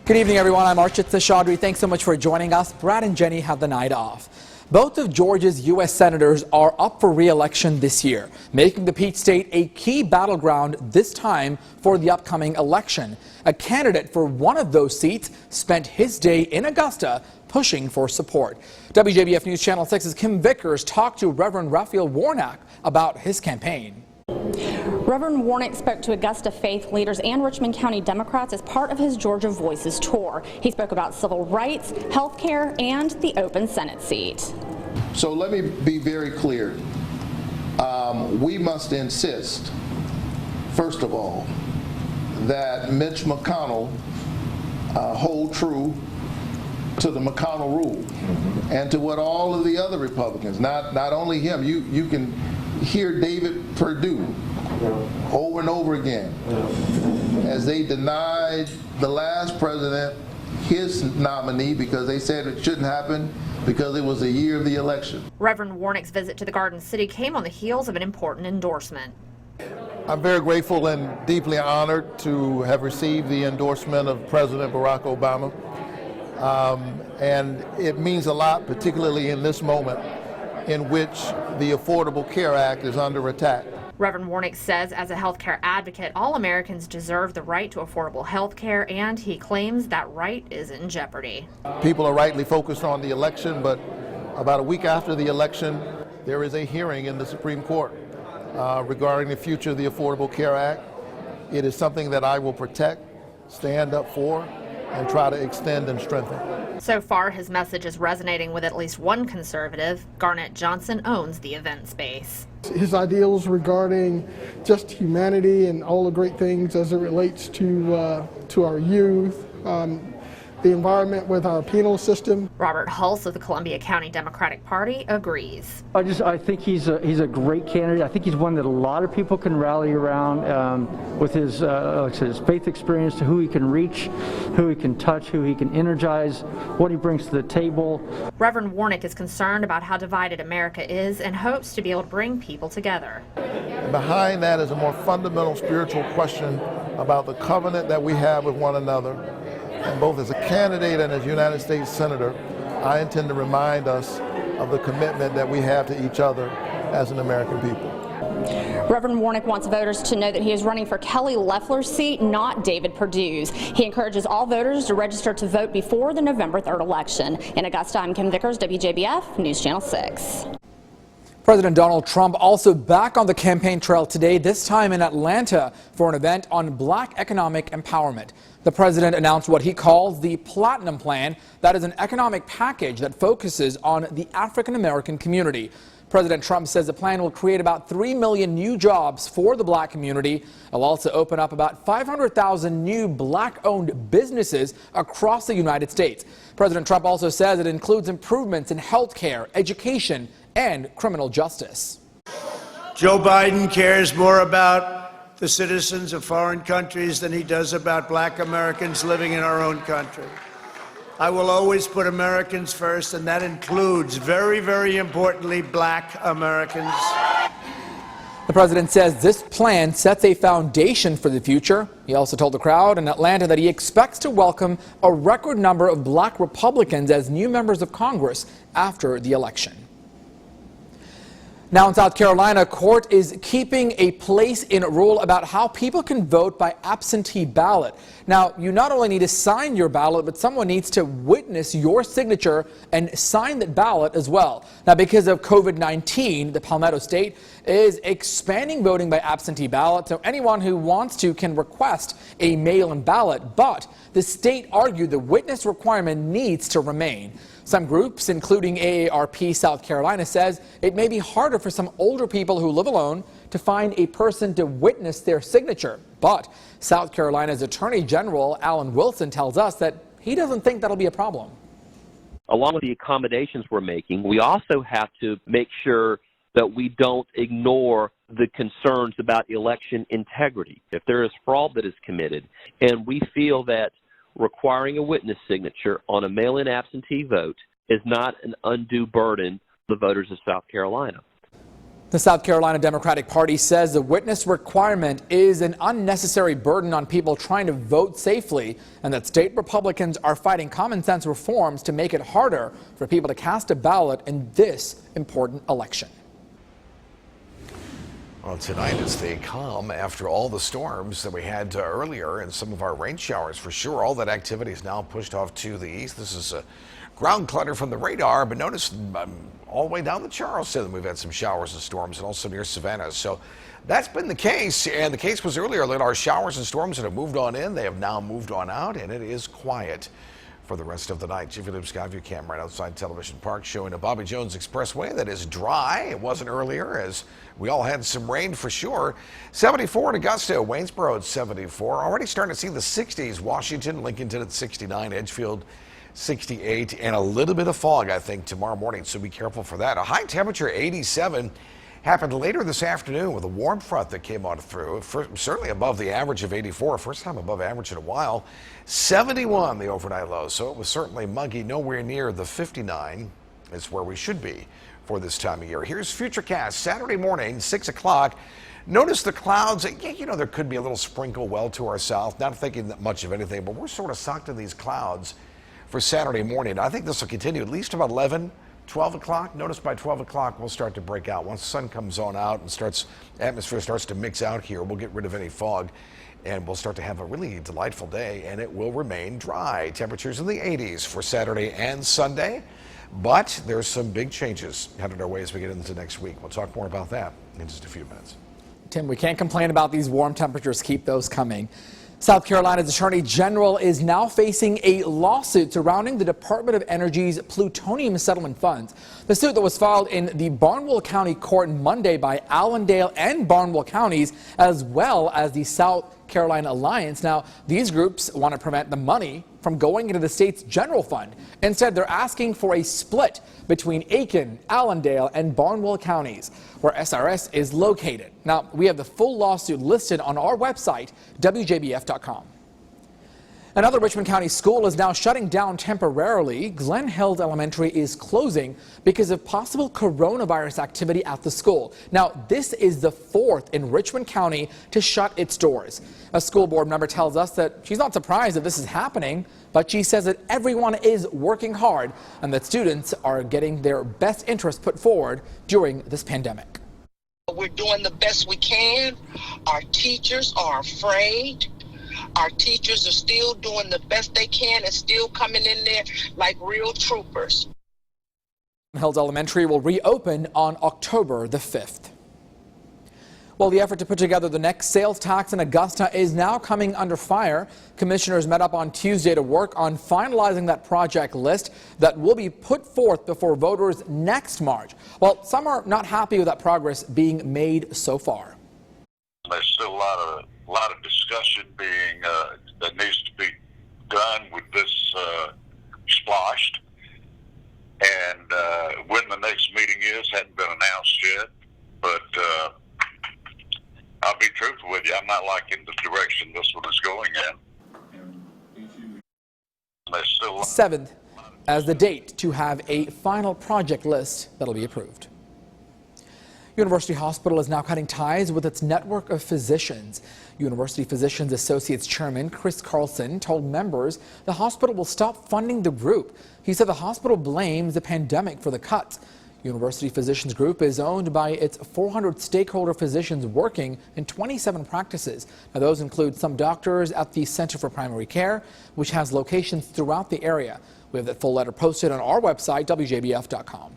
Good evening, everyone. I'm Archith. Thanks so much for joining us. Brad and Jenny have the night off. Both of Georgia's U.S. senators are up for re-election this year, making the Peach State a key battleground this time for the upcoming election. A candidate for one of those seats spent his day in Augusta pushing for support. WJBF News Channel 6's Kim Vickers talked to Reverend Raphael Warnock about his campaign. Reverend Warnock spoke to Augusta faith leaders and Richmond County Democrats as part of his Georgia Voices tour. He spoke about civil rights, health care, and the open Senate seat. So let me be very clear. We must insist, first of all, that Mitch McConnell hold true to the McConnell rule and to what all of the other Republicans, not only him, you can hear David Perdue over and over again as they denied the last president his nominee because they said it shouldn't happen because it was the year of the election. Reverend Warnock's visit to the Garden City came on the heels of an important endorsement. I'm very grateful and deeply honored to have received the endorsement of President Barack Obama. And it means a lot, particularly in this moment in which the Affordable Care Act is under attack. Reverend Warnock says as a health care advocate, all Americans deserve the right to affordable health care, and he claims that right is in jeopardy. People are rightly focused on the election, but about a week after the election, there is a hearing in the Supreme Court regarding the future of the Affordable Care Act. It is something that I will protect, stand up for, and try to extend and strengthen. So far, his message is resonating with at least one conservative. Garnett Johnson owns the event space. His ideals regarding just humanity and all the great things as it relates to our youth, the environment with our penal system. Robert Hulse of the Columbia County Democratic Party agrees. I think he's a great candidate. I think he's one that a lot of people can rally around with his, like I said, his faith experience, to who he can reach, who he can touch, who he can energize, what he brings to the table. Reverend Warnock is concerned about how divided America is and hopes to be able to bring people together. Behind that is a more fundamental spiritual question about the covenant that we have with one another. And both as a candidate and as United States Senator, I intend to remind us of the commitment that we have to each other as an American people. Reverend Warnock wants voters to know that he is running for Kelly Loeffler's seat, not David Perdue's. He encourages all voters to register to vote before the November 3rd election. In Augusta, I'm Kim Vickers, WJBF News Channel 6. President Donald Trump also back on the campaign trail today, this time in Atlanta, for an event on Black economic empowerment. The president announced what he calls the Platinum Plan. That is an economic package that focuses on the African American community. President Trump says the plan will create about 3 million new jobs for the Black community. It'll also open up about 500,000 new Black-owned businesses across the United States. President Trump also says it includes improvements in health care, education, and criminal justice. Joe Biden cares more about the citizens of foreign countries than he does about Black Americans living in our own country. I will always put Americans first, and that includes, very, very importantly, Black Americans. The president says this plan sets a foundation for the future. He also told the crowd in Atlanta that he expects to welcome a record number of Black Republicans as new members of Congress after the election. Now in South Carolina, a court is keeping a place in a rule about how people can vote by absentee ballot. Now, you not only need to sign your ballot, but someone needs to witness your signature and sign that ballot as well. Now, because of COVID-19, the Palmetto State is expanding voting by absentee ballot, so anyone who wants to can request a mail-in ballot, but the state argued the witness requirement needs to remain. Some groups, including AARP South Carolina, says it may be harder for some older people who live alone to find a person to witness their signature. But South Carolina's Attorney General Alan Wilson tells us that he doesn't think that'll be a problem. Along with the accommodations we're making, we also have to make sure that we don't ignore the concerns about election integrity. If there is fraud that is committed, and we feel that requiring a witness signature on a mail-in absentee vote is not an undue burden to the voters of South Carolina. The South Carolina Democratic Party says the witness requirement is an unnecessary burden on people trying to vote safely, and that state Republicans are fighting common sense reforms to make it harder for people to cast a ballot in this important election. Well, tonight is the calm after all the storms that we had earlier and some of our rain showers. For sure, all that activity is now pushed off to the east. This is ground clutter from the radar, but notice all the way down the Charleston we've had some showers and storms, and also near Savannah. So that's been the case, and the case was earlier that our showers and storms that have moved on in, they have now moved on out, and it is quiet for the rest of the night. Jiffy Lube Skyview cam right outside Television Park showing a Bobby Jones Expressway that is dry. It wasn't earlier, as we all had some rain for sure. 74 in Augusta, Waynesboro at 74. Already starting to see the 60s. Washington, Lincolnton at 69, Edgefield 68, and a little bit of fog, I think, tomorrow morning, so be careful for that. A high temperature 87 happened later this afternoon with a warm front that came on through, certainly above the average of 84, first time above average in a while. 71 the overnight low, so it was certainly muggy, nowhere near the 59 is where we should be for this time of year. Here's Futurecast, Saturday morning, 6 o'clock. Notice the clouds. You know, there could be a little sprinkle well to our south, not thinking that much of anything, but we're sort of sucked in these clouds for Saturday morning. I think this will continue at least about 11, 12 o'clock. Notice by 12 o'clock we'll start to break out. Once the sun comes on out and atmosphere starts to mix out here, we'll get rid of any fog and we'll start to have a really delightful day, and it will remain dry. Temperatures in the 80s for Saturday and Sunday, but there's some big changes headed our way as we get into next week. We'll talk more about that in just a few minutes. Tim, we can't complain about these warm temperatures. Keep those coming. South Carolina's Attorney General is now facing a lawsuit surrounding the Department of Energy's plutonium settlement funds. The suit that was filed in the Barnwell County Court Monday by Allendale and Barnwell counties, as well as the South Carolina Alliance. Now, these groups want to prevent the money from going into the state's general fund. Instead, they're asking for a split between Aiken, Allendale, and Barnwell counties, where SRS is located. Now, we have the full lawsuit listed on our website, WJBF.com. Another Richmond County school is now shutting down temporarily. Glen Hills Elementary is closing because of possible coronavirus activity at the school. Now, this is the fourth in Richmond County to shut its doors. A school board member tells us that she's not surprised that this is happening, but she says that everyone is working hard and that students are getting their best interest put forward during this pandemic. We're doing the best we can. Our teachers are afraid. Our teachers are still doing the best they can and still coming in there like real troopers. Hills Elementary will reopen on October the 5th. Well, the effort to put together the next sales tax in Augusta is now coming under fire. Commissioners met up on Tuesday to work on finalizing that project list that will be put forth before voters next March. Well, some are not happy with that progress being made so far. There's still a lot of discussion being that needs to be done with this splashed, and when the next meeting is hadn't been announced yet. But I'll be truthful with you, I'm not liking the direction this one is going in. There's still 7th as the date to have a final project list that'll be approved. University Hospital is now cutting ties with its network of physicians. University Physicians Associates Chairman Chris Carlson told members the hospital will stop funding the group. He said the hospital blames the pandemic for the cuts. University Physicians Group is owned by its 400 stakeholder physicians working in 27 practices. Now, those include some doctors at the Center for Primary Care, which has locations throughout the area. We have that full letter posted on our website, WJBF.com.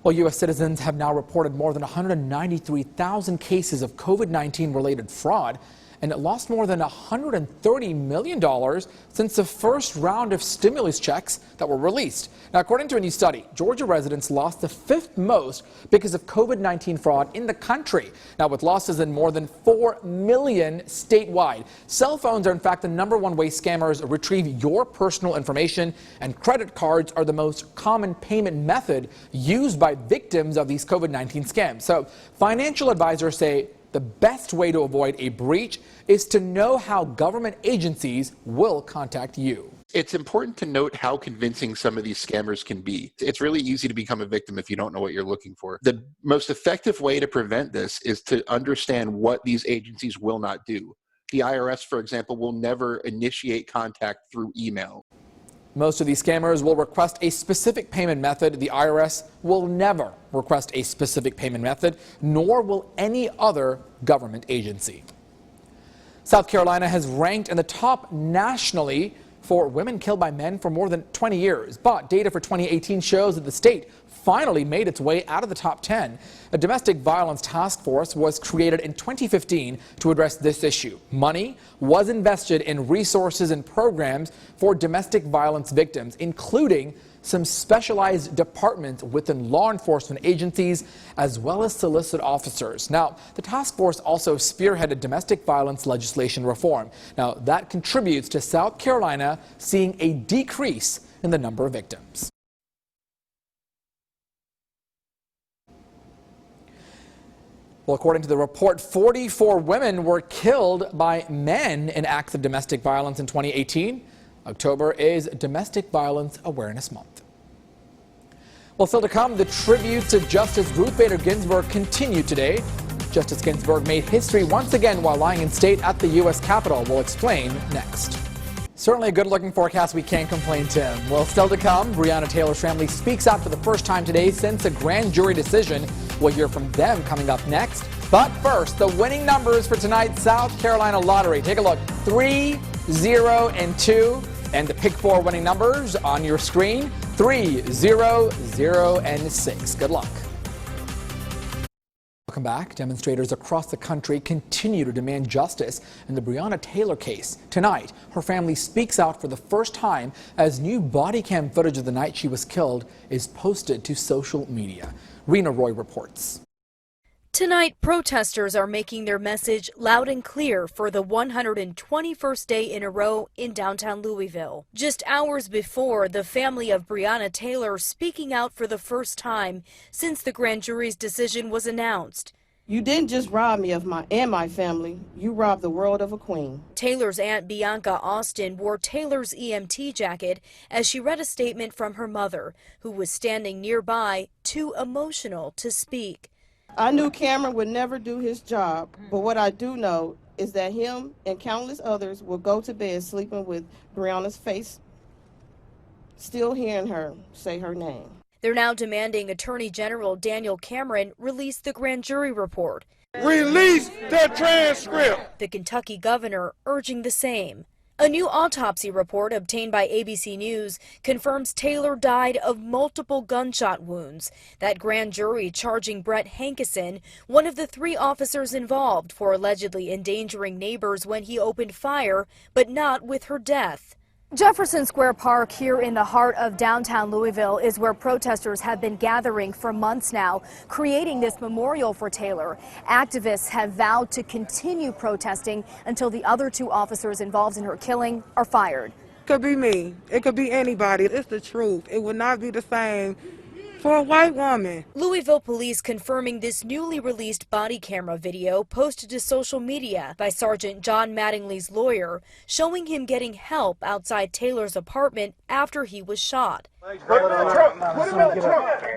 Well, U.S. citizens have now reported more than 193,000 cases of COVID-19 related fraud, and it lost more than $130 million since the first round of stimulus checks that were released. Now, according to a new study, Georgia residents lost the fifth most because of COVID-19 fraud in the country. Now, with losses in more than 4 million statewide. Cell phones are, in fact, the #1 way scammers retrieve your personal information, and credit cards are the most common payment method used by victims of these COVID-19 scams. So, financial advisors say the best way to avoid a breach is to know how government agencies will contact you. It's important to note how convincing some of these scammers can be. It's really easy to become a victim if you don't know what you're looking for. The most effective way to prevent this is to understand what these agencies will not do. The IRS, for example, will never initiate contact through email. Most of these scammers will request a specific payment method. The IRS will never request a specific payment method, nor will any other government agency. South Carolina has ranked in the top nationally for women killed by men for more than 20 years. But data for 2018 shows that the state finally made its way out of the top 10. A domestic violence task force was created in 2015 to address this issue. Money was invested in resources and programs for domestic violence victims, including some specialized departments within law enforcement agencies, as well as solicit officers. Now, the task force also spearheaded domestic violence legislation reform. Now, that contributes to South Carolina seeing a decrease in the number of victims. Well, according to the report, 44 women were killed by men in acts of domestic violence in 2018. October is Domestic Violence Awareness Month. Well, still to come, the tribute to Justice Ruth Bader Ginsburg continued today. Justice Ginsburg made history once again while lying in state at the U.S. Capitol. We'll explain next. Certainly a good-looking forecast. We can't complain, Tim. Well, still to come, Breonna Taylor's family speaks out for the first time today since a grand jury decision. We'll hear from them coming up next. But first, the winning numbers for tonight's South Carolina lottery. Take a look. 3, 0, and 2. And the pick 4 winning numbers on your screen. 3, 0, 0, and 6. Good luck. Welcome back. Demonstrators across the country continue to demand justice in the Breonna Taylor case. Tonight, her family speaks out for the first time as new body cam footage of the night she was killed is posted to social media. Rena Roy reports. Tonight, protesters are making their message loud and clear for the 121st day in a row in downtown Louisville. Just hours before, the family of Breonna Taylor speaking out for the first time since the grand jury's decision was announced. You didn't just rob me of my family, you robbed the world of a queen. Taylor's aunt Bianca Austin wore Taylor's EMT jacket as she read a statement from her mother, who was standing nearby, too emotional to speak. I knew Cameron would never do his job, but what I do know is that him and countless others will go to bed sleeping with Breonna's face, still hearing her say her name. They're now demanding Attorney General Daniel Cameron release the grand jury report. Release the transcript! The Kentucky governor urging the same. A new autopsy report obtained by ABC News confirms Taylor died of multiple gunshot wounds. That grand jury charging Brett Hankison, one of the 3 officers involved, for allegedly endangering neighbors when he opened fire, but not with her death. Jefferson Square Park here in the heart of downtown Louisville is where protesters have been gathering for months now, creating this memorial for Taylor. Activists have vowed to continue protesting until the other 2 officers involved in her killing are fired. It could be me. It could be anybody. It's the truth. It would not be the same for a white woman. Louisville police confirming this newly released body camera video posted to social media by Sergeant John Mattingly's lawyer, showing him getting help outside Taylor's apartment after he was shot.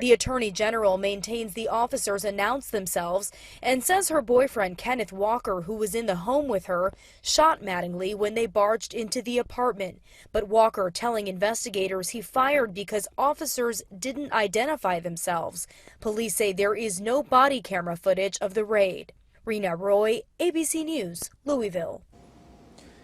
The Attorney General maintains the officers announced themselves and says her boyfriend Kenneth Walker, who was in the home with her, shot Mattingly when they barged into the apartment. But Walker telling investigators he fired because officers didn't identify themselves. Police say there is no body camera footage of the raid. Rena Roy, ABC News, Louisville.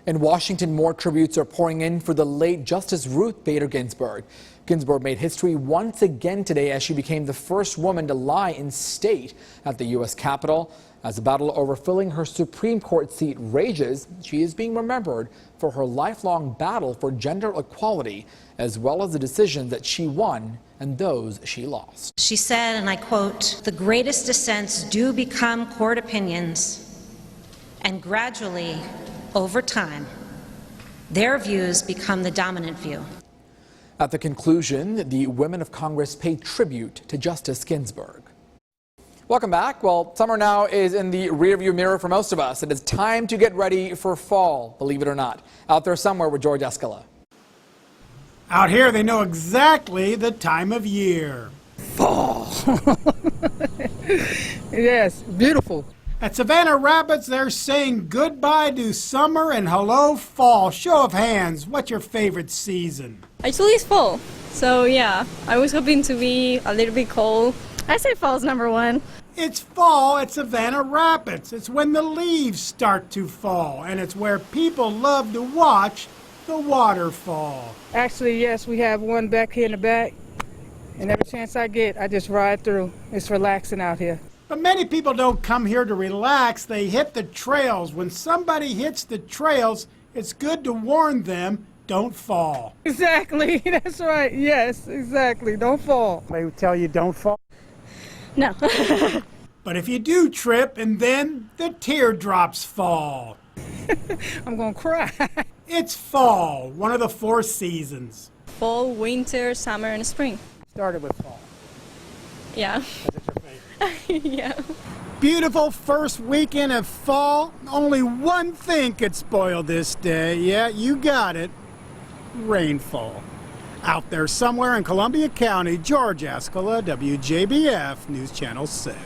In Washington, more tributes are pouring in for the late Justice Ruth Bader Ginsburg. Ginsburg made history once again today as she became the first woman to lie in state at the U.S. Capitol. As the battle over filling her Supreme Court seat rages, she is being remembered for her lifelong battle for gender equality, as well as the decisions that she won and those she lost. She said, and I quote, "The greatest dissents do become court opinions, and gradually, over time, their views become the dominant view." At the conclusion, the women of Congress paid tribute to Justice Ginsburg. Welcome back. Well, summer now is in the rearview mirror for most of us. It is time to get ready for fall, believe it or not. Out there somewhere with George Escala. Out here, they know exactly the time of year. Fall. Yes, beautiful. At Savannah Rapids, they're saying goodbye to summer and hello fall. Show of hands, what's your favorite season? Actually, it's fall. So yeah, I was hoping to be a little bit cold. I say fall's number one. It's fall at Savannah Rapids. It's when the leaves start to fall, and it's where people love to watch the waterfall. Actually, yes, we have one back here in the back, and every chance I get, I just ride through. It's relaxing out here. But many people don't come here to relax. They hit the trails. When somebody hits the trails, it's good to warn them, don't fall. Exactly, that's right. Yes, exactly. Don't fall. They would tell you don't fall. No. But if you do trip and then the teardrops fall. I'm gonna cry. It's fall, one of the 4 seasons. Fall, winter, summer, and spring. Started with fall. Yeah. Is it your favorite? Yeah. Beautiful first weekend of fall. Only one thing could spoil this day. Yeah, you got it. Rainfall. Out there somewhere in Columbia County, George Ascola, WJBF News Channel 6.